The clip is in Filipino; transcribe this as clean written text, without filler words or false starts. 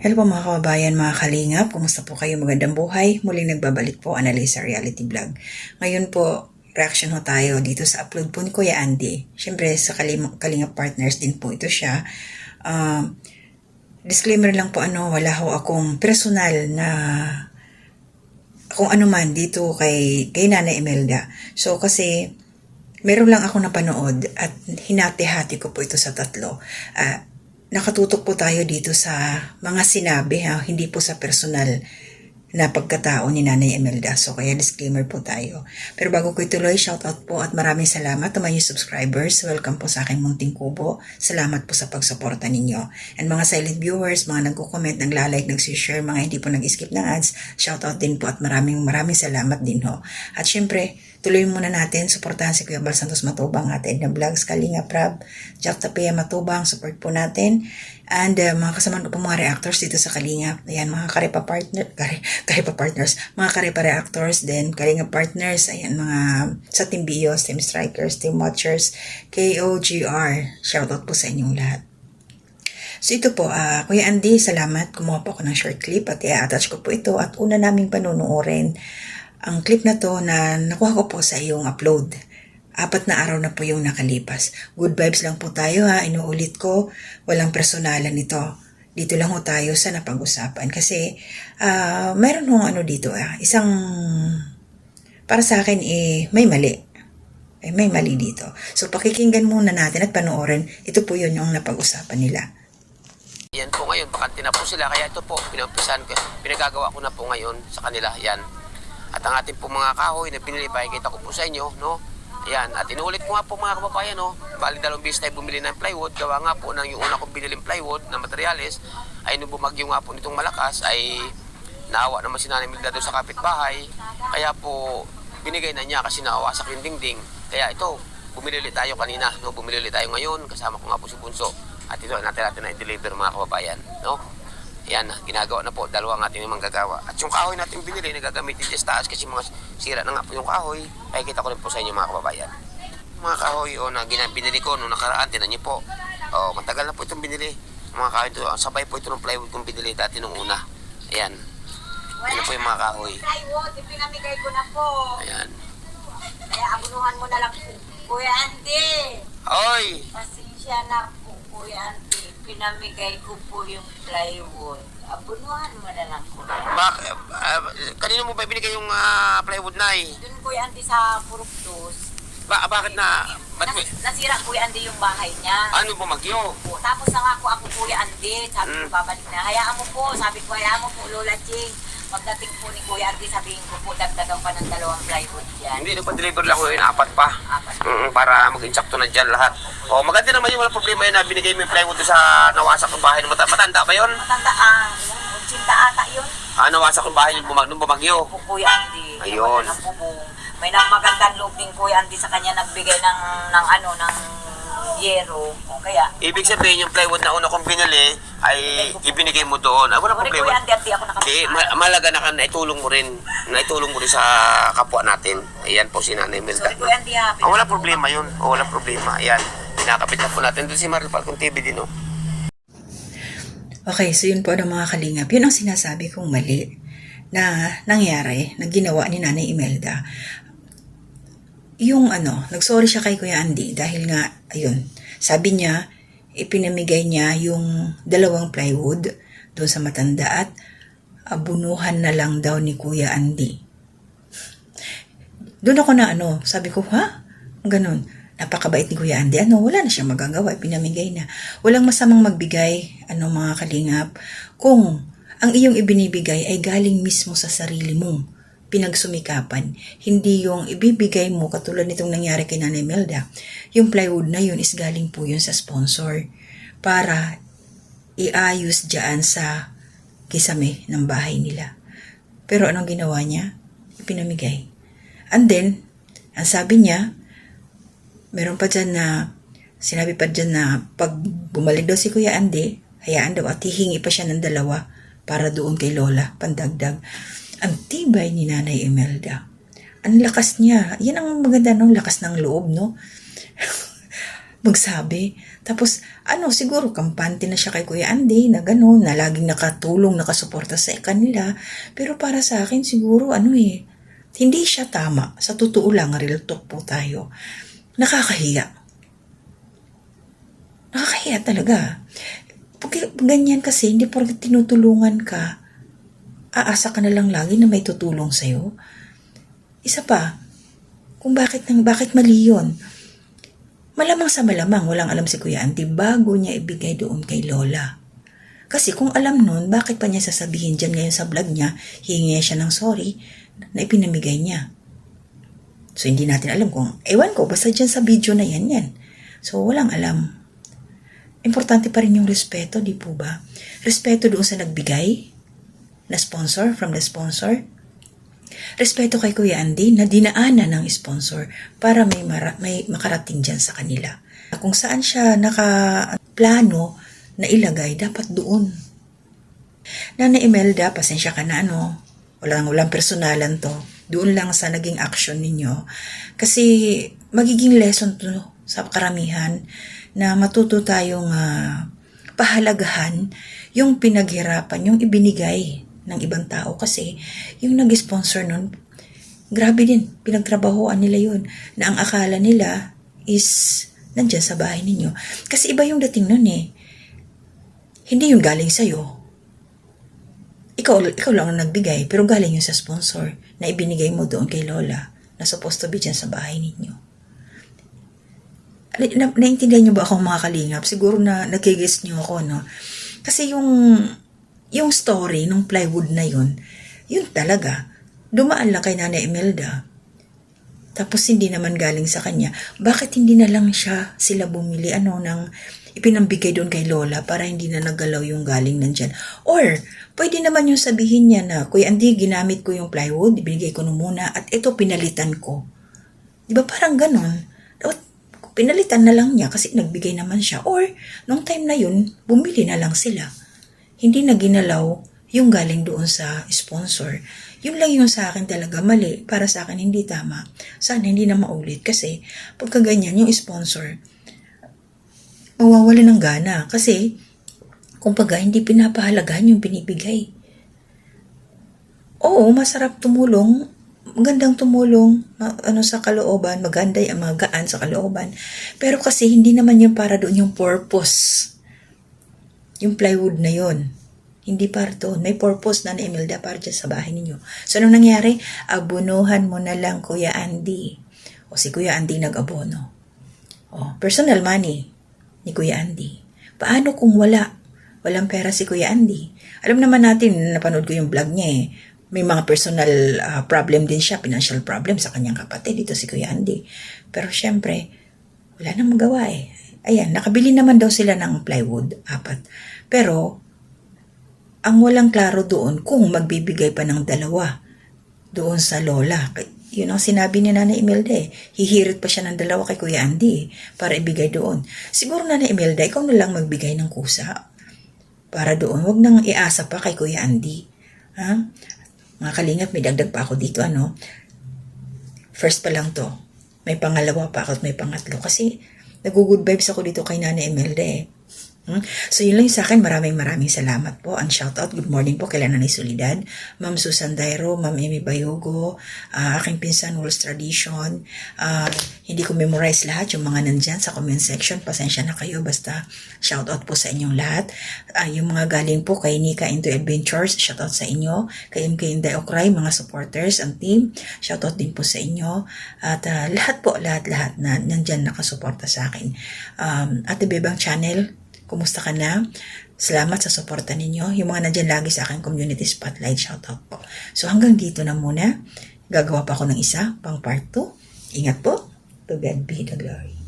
Hello po mga kababayan, mga kalingap. Kumusta po kayo? Magandang buhay. Muling nagbabalik po, Analisa Reality Vlog. Ngayon po, reaction ho tayo dito sa upload po ni Kuya Andy. Siyempre, sa Kalingap Partners din po ito siya. Disclaimer lang po, wala ho akong personal na kung ano man dito kay Nanay Imelda. So, kasi meron lang ako napanood at hinati-hati ko po ito sa tatlo. Nakatutok po tayo dito sa mga sinabi, hindi po sa personal na pagkatao ni Nanay Imelda. So, kaya disclaimer po tayo. Pero bago ko ituloy, shoutout po at maraming salamat sa mga subscribers. Welcome po sa aking munting kubo. Salamat po sa pagsuporta ninyo. And mga silent viewers, mga nagko-comment, nagla-like, nagsishare, mga hindi po nag-skip ng ads, shoutout din po at maraming salamat din ho. At syempre, tuloy muna natin, suportahan si Kuya Bal Santos Matubang, Ate Edna Vlogs, Kalinga Prab, Jack Tapia Matubang, support po natin. And mga kasama ko po mga reactors dito sa Kalinga. Ayan, mga Karepa partners, mga Karepa reactors, then Kalinga partners, ayan, mga sa Team Bios, Team Strikers, Team Watchers, KOGR. Shoutout po sa inyong lahat. So ito po, Kuya Andy, salamat. Kumuha po ako ng short clip at i-attach ko po ito at una naming panunuorin ang clip na to na nakuha ko po sa iyong upload. 4 na araw na po yung nakalipas. Good vibes lang po tayo inuulit ko. Walang personalan ito. Dito lang ho tayo sa napag-usapan. Kasi mayroon hong dito isang para sa akin may mali. May mali dito. So pakikinggan muna natin at panoorin. Ito po yun yung napag-usapan nila. Yan po ngayon, bakante na po sila. Kaya ito po, pinagagawa ko na po ngayon sa kanila. Yan. At ang ating po mga kahoy na pinili, pakikita ko po sa inyo, no? Ayan, at inuulit ko nga po mga kababayan, no? Bali 2 beses tayo bumili ng plywood. Gawa nga po ng yung una kong biniling plywood na materyales, ay nung bumagyo nga po nitong malakas, ay naawa naman si Nanay Imelda doon sa kapitbahay. Kaya po, binigay na niya kasi naawasak yung dingding. Kaya ito, bumili ulit tayo kanina, no? Bumili ulit tayo ngayon, kasama ko nga po si Bunso. At ito, natin na i-deliver mga kababayan, no? Yan, ginagawa na po, 2 ang ating manggagawa. At yung kahoy natin binili, nagagamitin dyan sa taas kasi mga sira na nga po yung kahoy. Pakikita ko rin po sa inyo mga kababayan. Mga kahoy na binili ko nung nakaraan, tinan niyo po. Matagal na po itong binili. Mga kahoy ito, sabay po ito ng plywood kong binili dati nung una. Ayan. Yan po yung mga kahoy. Plywood, pinamigay ko na po. Ayan. Kaya abunuhan mo na lang po, Kuya Andy. Oy! Pasensya na po, Kuya Andy. Pinamigay ko po yung plywood. Abunuhan mo na lang po. Kanino mo ba binigay yung plywood na Doon, Kuya Andy, sa Puruktos. Bakit na? Nasira, Kuya Andy, yung bahay niya. Ano bumagyo? Tapos nangako ako, Kuya Andy. Sabi ko, babalik na. Hayaan mo po. Sabi ko, hayaan mo po, Lola Ching. Pagdating po ni Kuya Andy, sabihin ko po, dagdagan pa ng 2 plywood yan. Hindi, nagpa-deliver lang ko yun, 4 pa. 4. Para mag-insakto na dyan lahat. Maganda naman yun, walang problema yun na binigay mo yung plywood sa nawasak ng bahay. Matanda ba yun? Matanda, 80 ata yun. Nawasak ng bahay nung bumagyo. Po, Kuya Andy. Ayun. May magandang loob din Kuya Andy sa kanya nagbigay ng yero. Kaya Ibig sabihin yung plywood na una kong binili ay ibinigay mo doon. Wala Kuya problema. Andy, ako Hindi, malaga na naitulong mo rin. Naitulong mo rin sa kapwa natin. Ayan po si Nanay Imelda. Sorry, Kuya Andy, happy. Wala problema yun. Wala problema. Ayan. Pinakapit na po natin doon si Maril Falcon TV din, no? Okay, so yun po mga kalingap. Yun ang sinasabi kong mali na nangyari, na ginawa ni Nanay Imelda. Yung nagsorry siya kay Kuya Andy dahil nga, ayun, sabi niya, ipinamigay niya yung 2 plywood doon sa matanda at abunuhan na lang daw ni Kuya Andy. Doon ako na sabi ko, ganun. Napakabait ni Kuya Andy. Wala na siyang magagawa, pinamigay na. Walang masamang magbigay, mga kalingap, kung ang iyong ibinibigay ay galing mismo sa sarili mong pinagsumikapan. Hindi yung ibibigay mo katulad nitong nangyari kay Nanay Imelda. Yung plywood na yun is galing po yun sa sponsor para iayos dyan sa kisame ng bahay nila. Pero anong ginawa niya? Ipinamigay. And then, ang sabi niya, meron pa dyan na, sinabi pa dyan na pag bumalik daw si Kuya Andy, hayaan daw at hihingi pa siya ng 2 para doon kay Lola, pandagdag. Ang tibay ni Nanay Imelda. Ang lakas niya. Yan ang maganda, lakas ng loob, no? magsabi. Tapos, siguro kampante na siya kay Kuya Andy na gano'n, na laging nakatulong, nakasuporta sa kanila. Pero para sa akin, siguro, hindi siya tama. Sa totoo lang, real talk po tayo. Nakakahiya. Nakakahiya talaga. Pag ganyan kasi, hindi porket tinutulungan ka, aasa ka na lang lagi na may tutulong sa'yo. Isa pa, kung bakit mali yun. Malamang sa malamang, walang alam si Kuya Andy bago niya ibigay doon kay Lola. Kasi kung alam nun, bakit pa niya sasabihin dyan ngayon sa vlog niya, hihingi siya ng sorry na ipinamigay niya. So, hindi natin alam kung, ewan ko, basta dyan sa video na yan. So, walang alam. Importante pa rin yung respeto, di po ba? Respeto doon sa nagbigay, na sponsor, from the sponsor. Respeto kay Kuya Andy na dinaanan ng sponsor para may makarating dyan sa kanila. Kung saan siya nakaplano na ilagay, dapat doon. Nana Imelda, pasensya ka na walang personalan to. Doon lang sa naging action ninyo. Kasi magiging lesson to sa karamihan na matuto tayong pahalagahan yung pinaghirapan, yung ibinigay ng ibang tao. Kasi yung nag-sponsor nun, grabe din, pinagtrabahoan nila yun, na ang akala nila is nandyan sa bahay ninyo. Kasi iba yung dating nun hindi yung galing sa'yo. Ikaw lang ang nagbigay, pero galing yun sa sponsor na ibinigay mo doon kay Lola na supposed to be dyan sa bahay ninyo. Naintindihan niyo ba akong mga kalingap? Siguro na nagigis niyo ako, no? Kasi yung story nung plywood na yun talaga, dumaan lang kay Nana Imelda. Tapos hindi naman galing sa kanya. Bakit hindi na lang sila bumili ng ipinambigay doon kay Lola para hindi na naggalaw yung galing nandyan? Or, pwede naman yung sabihin niya na, Kuya Andy, ginamit ko yung plywood, ibinigay ko na muna, at ito pinalitan ko. Diba parang ganon? Pinalitan na lang niya kasi nagbigay naman siya. Or, nung time na yun, bumili na lang sila. Hindi na ginalaw yung galing doon sa sponsor. Yun lang yung sa akin talaga mali. Para sa akin hindi tama. Sana hindi na maulit kasi pagka ganyan yung sponsor, mawawala ng gana. Kasi kumbaga hindi pinapahalagahan yung binibigay. Oo, masarap tumulong. Magandang tumulong sa kalooban. Maganda yung magaan sa kalooban. Pero kasi hindi naman yung para doon yung purpose. Yung plywood na yon, hindi para doon. May purpose na Imelda para dyan sa bahay ninyo. So, anong nangyari? Abunuhan mo na lang Kuya Andy. O si Kuya Andy nag-abono. Personal money ni Kuya Andy. Paano kung walang pera si Kuya Andy? Alam naman natin, napanood ko yung vlog niya may mga personal problem din siya, financial problem sa kanyang kapatid, dito si Kuya Andy. Pero syempre, wala nang magawa Ayan, nakabili naman daw sila ng plywood, 4. Pero, ang walang klaro doon kung magbibigay pa ng 2 doon sa Lola. Yun ang sinabi ni Nana Imelda Hihirit pa siya ng 2 kay Kuya Andy para ibigay doon. Siguro Nana Imelda, ikaw na lang magbigay ng kusa para doon. Huwag nang iasa pa kay Kuya Andy. Ha? Mga kalingap, may dagdag pa ako dito. First pa lang to. May pangalawa pa ako at may pangatlo. Kasi nag-good vibes ako dito kay Nana Imelda So yun lang sa akin. Maraming salamat po. And shoutout, good morning po kay Nanay Solidad, Ma'am Susan Dairo, Ma'am Amy Bayogo, aking pinsan Wolves Tradition. Hindi ko memorize lahat yung mga nandyan sa comment section. Pasensya na kayo. Basta shoutout po sa inyong lahat. Yung mga galing po kay Nika Into Adventures, shoutout sa inyo. Kay MK Inday Okray, mga supporters, ang team, shoutout din po sa inyo. At lahat na nandyan nakasuporta sa akin. Ate Bebang Channel, kumusta ka na? Salamat sa suporta ninyo. Yung mga nandyan lagi sa aking community spotlight, shoutout po. So hanggang dito na muna. Gagawa pa ako ng isa, pang part 2. Ingat po. To God be the glory.